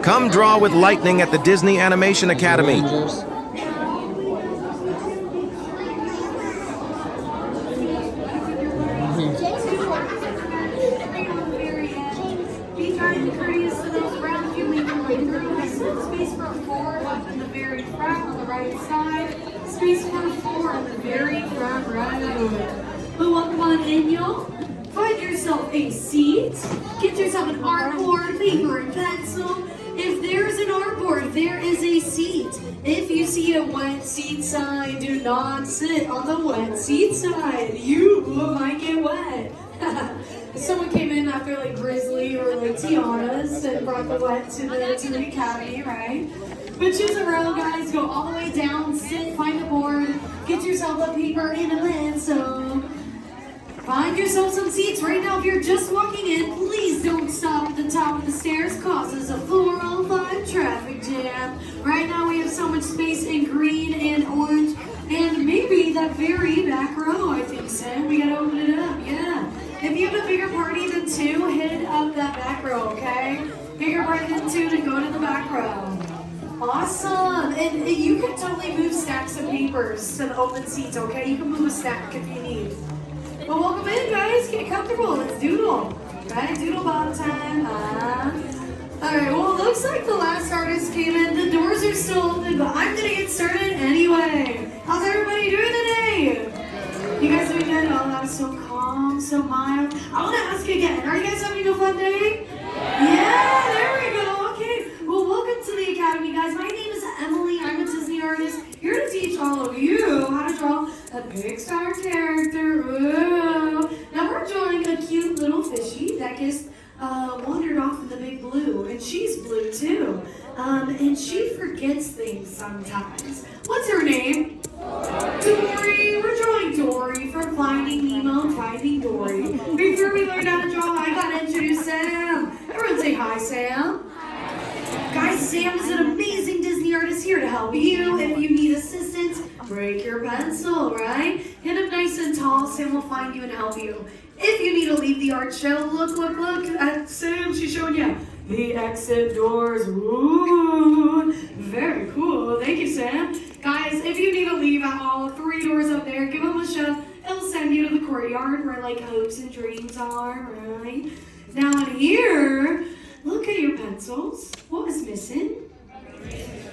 Come draw with lightning at the Disney Animation Academy. Rangers. Be kind and courteous to those around you. Make your way through. Space for 4 up in the very front on the right side. Space for 4 in the very front right. But welcome on in, y'all. Find yourself a seat. Get yourself an artboard, paper and pencil. If there's an artboard, there is a seat. If you see a wet seat sign, do not sit on the wet seat side. You might get wet. Someone came in after like Grizzly or like Tiana's and brought the wet to the academy, right? But choose a row, guys. Go all the way down, sit, find a board, get yourself a paper and a pencil. Find yourself some seats right now. If you're just walking in, please don't stop at the top of the stairs. Causes a 405 traffic jam. Right now we have so much space in green and orange and maybe that very back row, I think, Sam. We gotta open it up, yeah. If you have a bigger party than 2, hit up that back row, okay? Bigger party than 2 to go to the back row. Awesome. And you can totally move stacks of papers to the open seats, okay? You can move a stack if you need. Well, welcome in, guys. Get comfortable. Let's doodle. Right? Doodle bottom time. All right. Well, it looks like the last artist came in. The doors are still open, but I'm going to get started anyway. How's everybody doing today? You guys doing good? Oh, that was so calm, so mild. I want to ask you again. Are you guys having a fun day? Yeah, there we go. Okay. Well, welcome to the Academy, guys. My name is Emily. I'm a Disney artist here to teach all of you how to draw a Pixar character. Ooh. Now we're drawing a cute little fishy that gets wandered off in the big blue, and she's blue too. And she forgets things sometimes. What's her name? Dory. We're drawing Dory from Finding Nemo, Finding Dory. Before we learn how to draw, I gotta introduce Sam. Everyone say hi, Sam. Guys, Sam is an amazing Disney artist here to help you. If you need assistance, break your pencil, right? Hit him nice and tall. Sam will find you and help you. If you need to leave the art show, look at Sam. She's showing you the exit doors. Ooh, very cool. Thank you, Sam. Guys, if you need to leave at all 3 doors up there, give them a shove. It'll send you to the courtyard where like hopes and dreams are, right? Now in here, look at your pencils. What was missing?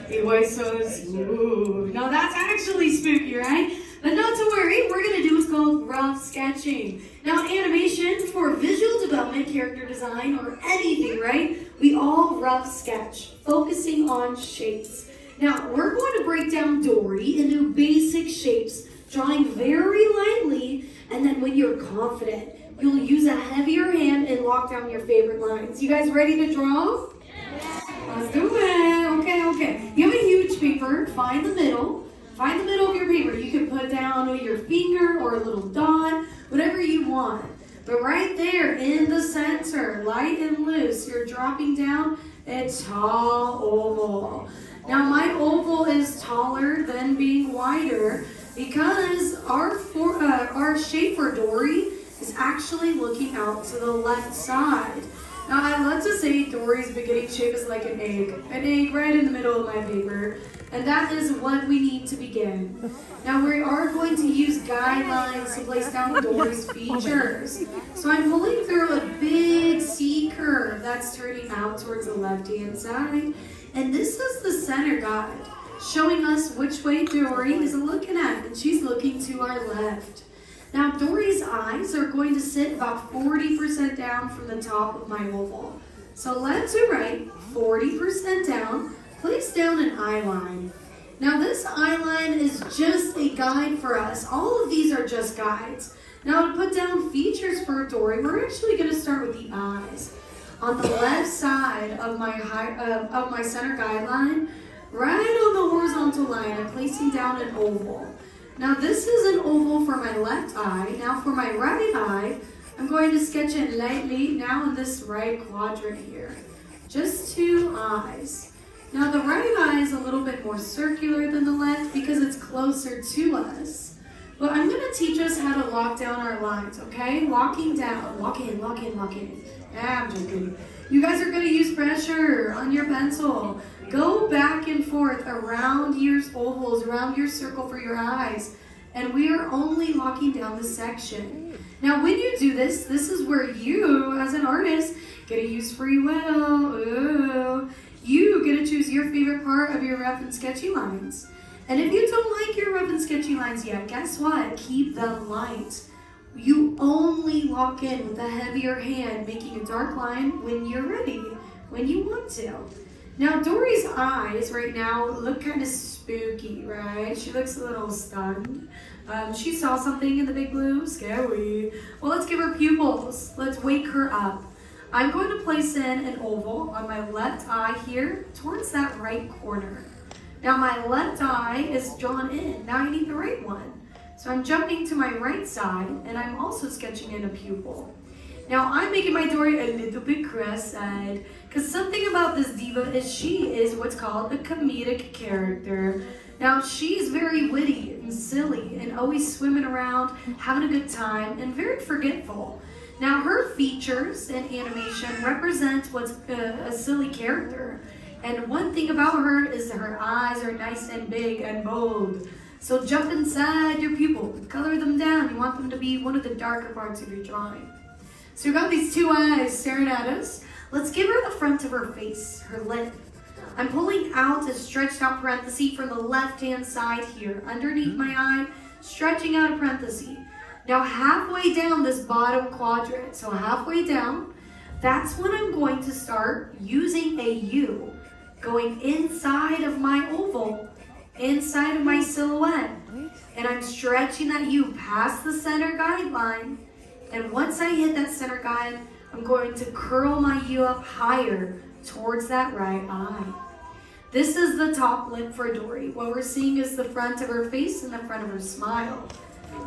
Erasers. Ooh. Now that's actually spooky, right? But not to worry, we're going to do what's called rough sketching. Now in animation, for visual development, character design, or anything, right? We all rough sketch, focusing on shapes. Now we're going to break down Dory into basic shapes, drawing very lightly, and then when you're confident, you'll use a heavier hand and lock down your favorite lines. You guys ready to draw? Yes. Let's do it. Okay. You have a huge paper. Find the middle. Find the middle of your paper. You can put down your finger or a little dot, whatever you want. But right there in the center, light and loose, you're dropping down a tall oval. Now my oval is taller than being wider because our shape for Dory is actually looking out to the left side. Now I love to say Dory's beginning shape is like an egg right in the middle of my paper, and that is what we need to begin. Now we are going to use guidelines to place down Dory's features. So I'm pulling through a big C curve that's turning out towards the left-hand side, and this is the center guide, showing us which way Dory is looking at, and she's looking to our left. Now Dory's eyes are going to sit about 40% down from the top of my oval. So left to right, 40% down, place down an eye line. Now this eye line is just a guide for us. All of these are just guides. Now to put down features for Dory, we're actually going to start with the eyes. On the left side of my center guideline, right on the horizontal line, I'm placing down an oval. Now this is an oval for my left eye. Now for my right eye, I'm going to sketch it lightly now in this right quadrant here. Just 2 eyes. Now the right eye is a little bit more circular than the left because it's closer to us. But I'm going to teach us how to lock down our lines, okay? Locking down. Lock in. I'm just kidding. You guys are going to use pressure on your pencil. Go back and forth around your ovals, around your circle for your eyes. And we are only locking down the section. Now, when you do this, this is where you, as an artist, get to use free will. Ooh. You get to choose your favorite part of your rough and sketchy lines. And if you don't like your rough and sketchy lines yet, guess what? Keep them light. You only lock in with a heavier hand, making a dark line when you're ready, when you want to. Now, Dory's eyes right now look kind of spooky, right? She looks a little stunned. She saw something in the big blue. Scary. Well, let's give her pupils. Let's wake her up. I'm going to place in an oval on my left eye here towards that right corner. Now, my left eye is drawn in. Now I need the right one. So I'm jumping to my right side, and I'm also sketching in a pupil. Now I'm making my Dory a little bit cross-eyed, because something about this diva is she is what's called a comedic character. Now she's very witty and silly, and always swimming around, having a good time, and very forgetful. Now her features and animation represent what's a silly character. And one thing about her is her eyes are nice and big and bold. So jump inside your pupil, color them down. You want them to be one of the darker parts of your drawing. So we've got these two eyes staring at us. Let's give her the front of her face, her lip. I'm pulling out a stretched out parenthesis from the left-hand side here, underneath my eye, stretching out a parenthesis. Now halfway down this bottom quadrant, so halfway down, that's when I'm going to start using a U, going inside of my oval, inside of my silhouette, and I'm stretching that U past the center guideline, and once I hit that center guide, I'm going to curl my U up higher towards that right eye. This is the top lip for Dory. What we're seeing is the front of her face and the front of her smile.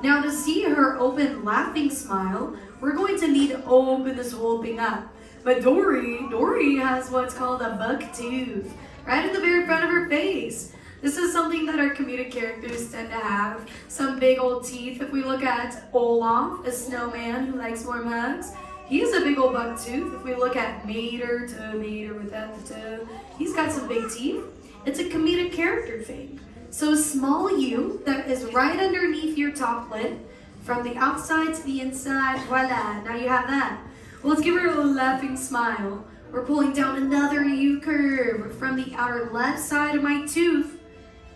Now to see her open laughing smile, we're going to need to open this whole thing up. But Dory has what's called a buck tooth right in the very front of her face. This is something that our comedic characters tend to have. Some big old teeth. If we look at Olaf, a snowman who likes warm hugs, he has a big old buck tooth. If we look at Mater without the toe, he's got some big teeth. It's a comedic character thing. So a small U that is right underneath your top lip, from the outside to the inside, voila, now you have that. Well, let's give her a little laughing smile. We're pulling down another U curve from the outer left side of my tooth,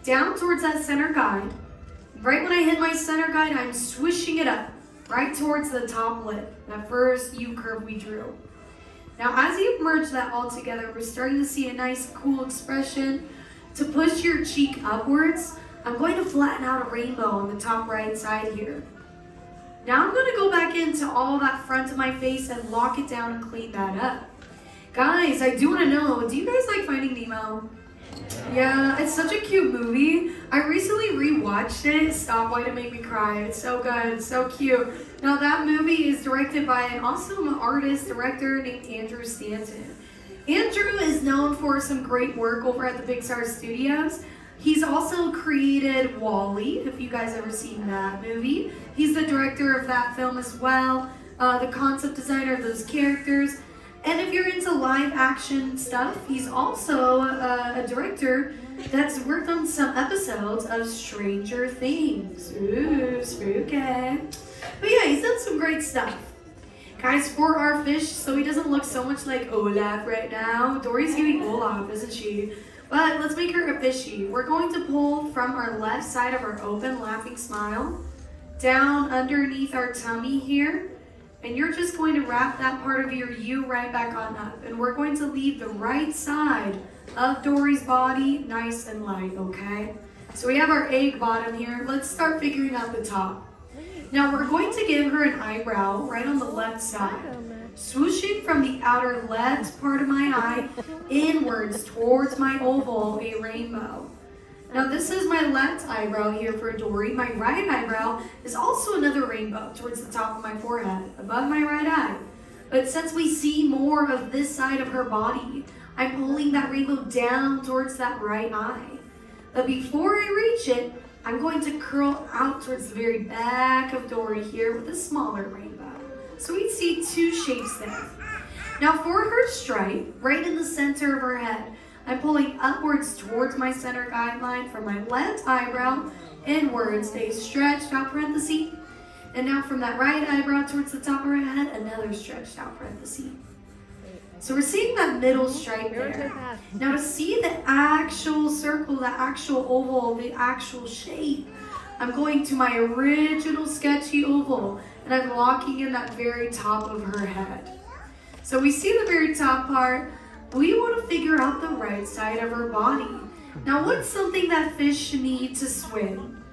down towards that center guide. Right when I hit my center guide, I'm swishing it up, right towards the top lip, that first U curve we drew. Now, as you merge that all together, we're starting to see a nice, cool expression. To push your cheek upwards, I'm going to flatten out a rainbow on the top right side here. Now I'm going to go back into all that front of my face and lock it down and clean that up. Guys, I do want to know, do you guys like Finding Nemo? Yeah, it's such a cute movie. I recently rewatched it. Stop, why did it make me cry? It's so good, so cute. Now that movie is directed by an awesome artist, director named Andrew Stanton. Andrew is known for some great work over at the Pixar Studios. He's also created WALL-E, if you guys ever seen that movie. He's the director of that film as well, the concept designer of those characters. And if you're into live action stuff, he's also a director that's worked on some episodes of Stranger Things. Ooh, spooky. But yeah, he's done some great stuff. Guys, for our fish, so he doesn't look so much like Olaf right now. Dory's giving Olaf, isn't she? But let's make her a fishy. We're going to pull from our left side of our open laughing smile down underneath our tummy here. And you're just going to wrap that part of your U right back on up. And we're going to leave the right side of Dory's body nice and light, okay? So we have our egg bottom here. Let's start figuring out the top. Now we're going to give her an eyebrow right on the left side, swooshing from the outer left part of my eye inwards towards my oval, a rainbow. Now this is my left eyebrow here for Dory. My right eyebrow is also another rainbow towards the top of my forehead, above my right eye. But since we see more of this side of her body, I'm pulling that rainbow down towards that right eye. But before I reach it, I'm going to curl out towards the very back of Dory here with a smaller rainbow. So we see two shapes there. Now for her stripe, right in the center of her head, I'm pulling upwards towards my center guideline from my left eyebrow inwards, a stretched out parenthesis. And now from that right eyebrow towards the top of her head, another stretched out parenthesis. So we're seeing that middle stripe there. Now to see the actual circle, the actual oval, the actual shape, I'm going to my original sketchy oval and I'm locking in that very top of her head. So we see the very top part. We want to figure out the right side of her body. Now what's something that fish need to swim?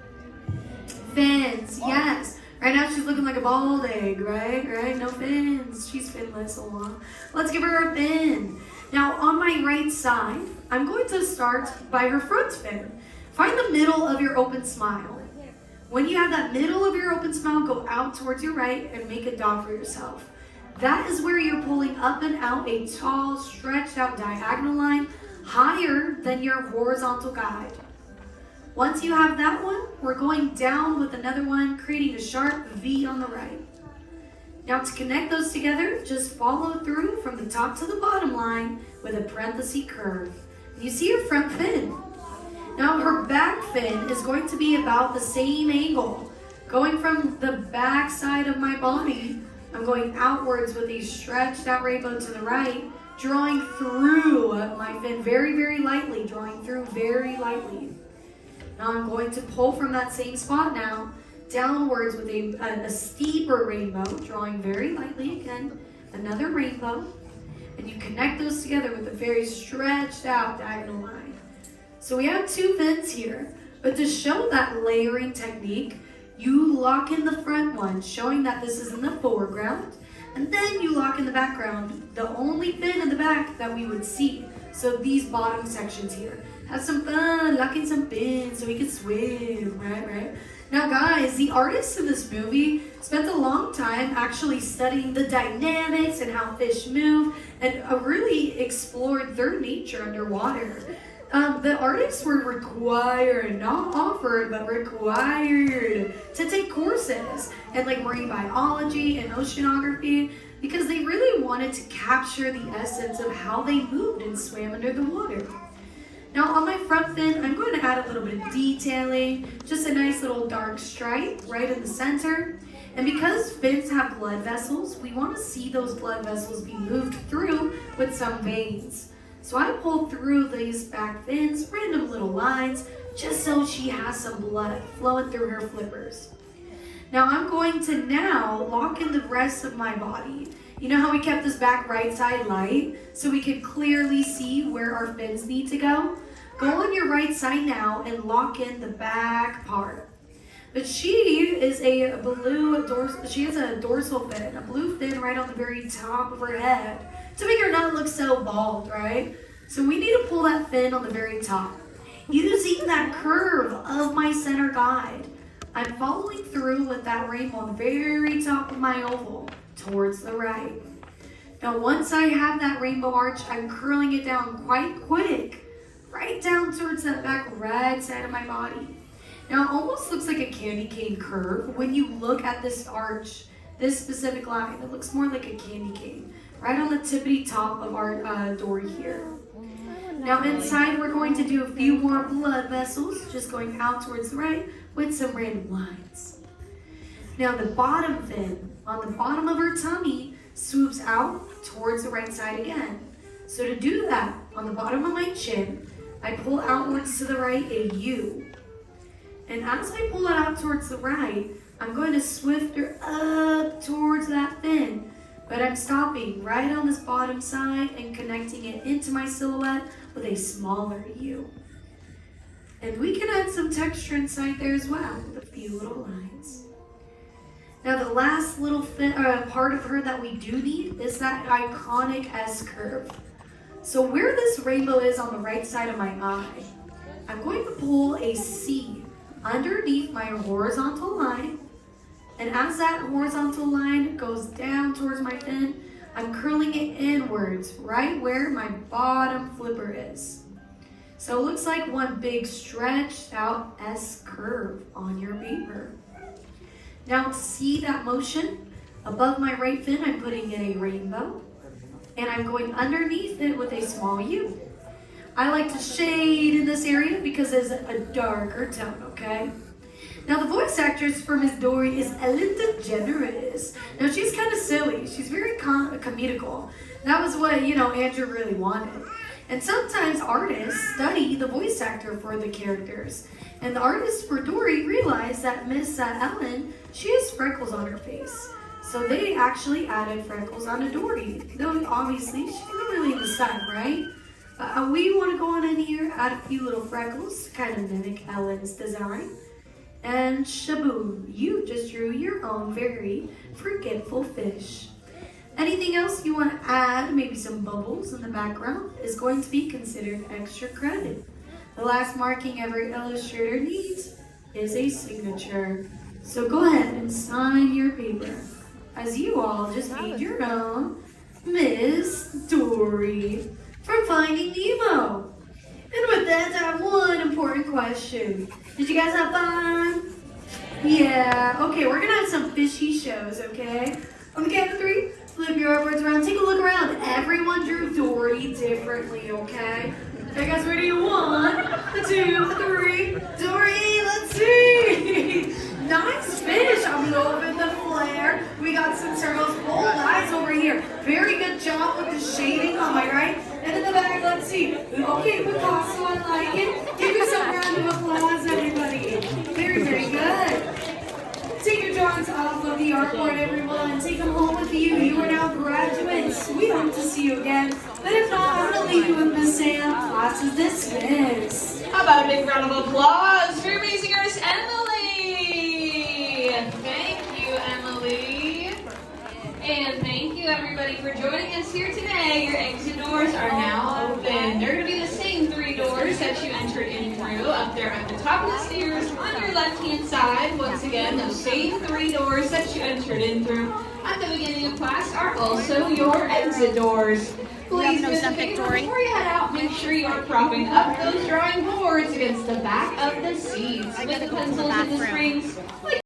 Fins, yes. Right now she's looking like a bald egg, right? No fins. She's finless. Oh, let's give her a fin. Now on my right side, I'm going to start by her front fin. Find the middle of your open smile. When you have that middle of your open smile, go out towards your right and make a dot for yourself. That is where you're pulling up and out a tall, stretched out diagonal line higher than your horizontal guide. Once you have that one, we're going down with another one, creating a sharp V on the right. Now to connect those together, just follow through from the top to the bottom line with a parenthesis curve. You see your front fin. Now her back fin is going to be about the same angle. Going from the back side of my body, I'm going outwards with a stretched out rainbow to the right, drawing through my fin very, very lightly, drawing through very lightly. Now I'm going to pull from that same spot now, downwards with a steeper rainbow, drawing very lightly again, another rainbow, and you connect those together with a very stretched out diagonal line. So we have two fins here, but to show that layering technique, you lock in the front one, showing that this is in the foreground, and then you lock in the background, the only fin in the back that we would see. So these bottom sections here. Have some fun, lock in some fins so we can swim, right? Now guys, the artists in this movie spent a long time actually studying the dynamics and how fish move and really explored their nature underwater. The artists were required, not offered, but required to take courses in like marine biology and oceanography because they really wanted to capture the essence of how they moved and swam under the water. Now on my front fin, I'm going to add a little bit of detailing, just a nice little dark stripe right in the center. And because fins have blood vessels, we want to see those blood vessels be moved through with some veins. So I pull through these back fins, random little lines, just so she has some blood flowing through her flippers. Now I'm going to now lock in the rest of my body. You know how we kept this back right side light so we could clearly see where our fins need to go? Go on your right side now and lock in the back part. But she is a she has a dorsal fin, a blue fin right on the very top of her head to make her not look so bald, right? So we need to pull that fin on the very top. Using that curve of my center guide, I'm following through with that rainbow on the very top of my oval towards the right. Now once I have that rainbow arch, I'm curling it down quite quick, right down towards that back right side of my body. Now it almost looks like a candy cane curve when you look at this arch, this specific line. It looks more like a candy cane, right on the tippity top of our Dory here. Now inside we're going to do a few more blood vessels, just going out towards the right with some random lines. Now the bottom fin on the bottom of her tummy swoops out towards the right side again. So to do that, on the bottom of my chin, I pull outwards to the right a U. And as I pull it out towards the right, I'm going to swift her up towards that fin. But I'm stopping right on this bottom side and connecting it into my silhouette with a smaller U. And we can add some texture inside there as well with a few little lines. Now the last little part of her that we do need is that iconic S curve. So where this rainbow is on the right side of my eye, I'm going to pull a C underneath my horizontal line. And as that horizontal line goes down towards my fin, I'm curling it inwards, right where my bottom flipper is. So it looks like one big stretched out S curve on your paper. Now to see that motion, above my right fin, I'm putting in a rainbow. and I'm going underneath it with a small U. I like to shade in this area because it's a darker tone, okay? Now the voice actress for Miss Dory is Ellen DeGeneres. Now she's kind of silly. She's very comedical. That was what, Andrew really wanted. And sometimes artists study the voice actor for the characters. And the artists for Dory realized that Miss Ellen, she has freckles on her face. So they actually added freckles onto Dory. Though obviously she's really in the sun, right? We want to go on in here, add a few little freckles to kind of mimic Ellen's design. And shaboom, you just drew your own very forgetful fish. Anything else you want to add, maybe some bubbles in the background, is going to be considered extra credit. The last marking every illustrator needs is a signature. So go ahead and sign your paper, as you all just made your own Miss Dory from Finding Nemo. And with that, I have one important question. Did you guys have fun? Yeah, okay, we're gonna have some fishy shows, okay? On the count of 3, flip your artboards around, take a look around. Everyone drew Dory differently, okay? Are you guys ready? 1, 2, 3. Dory, let's see. Nice fish. I'm loving the flare. We got some circles, bold eyes over here. Very good job with the shading, am I right? And in the back, let's see. Okay, Picasso, I like it. Give you some round of applause, everybody. Very, very good. Take your drawings off of the artboard, everyone, and take them home with you. You are now graduates. We hope to see you again. But if not, I'm going to leave you with Miss Sam. Class is dismissed. How about a big round of applause for your amazing artist, Emily? Thank you, Emily. And thank you, everybody, for joining us here today. Your exit doors are now open. They're going to be the same 3 doors that you entered in through up there at the top of the stairs on your left-hand side. Once again, those same 3 doors that you entered in through at the beginning of class are also your exit doors. Please, before you head out, make sure you are propping up those drawing boards against the back of the seats with the pencils and the strings, like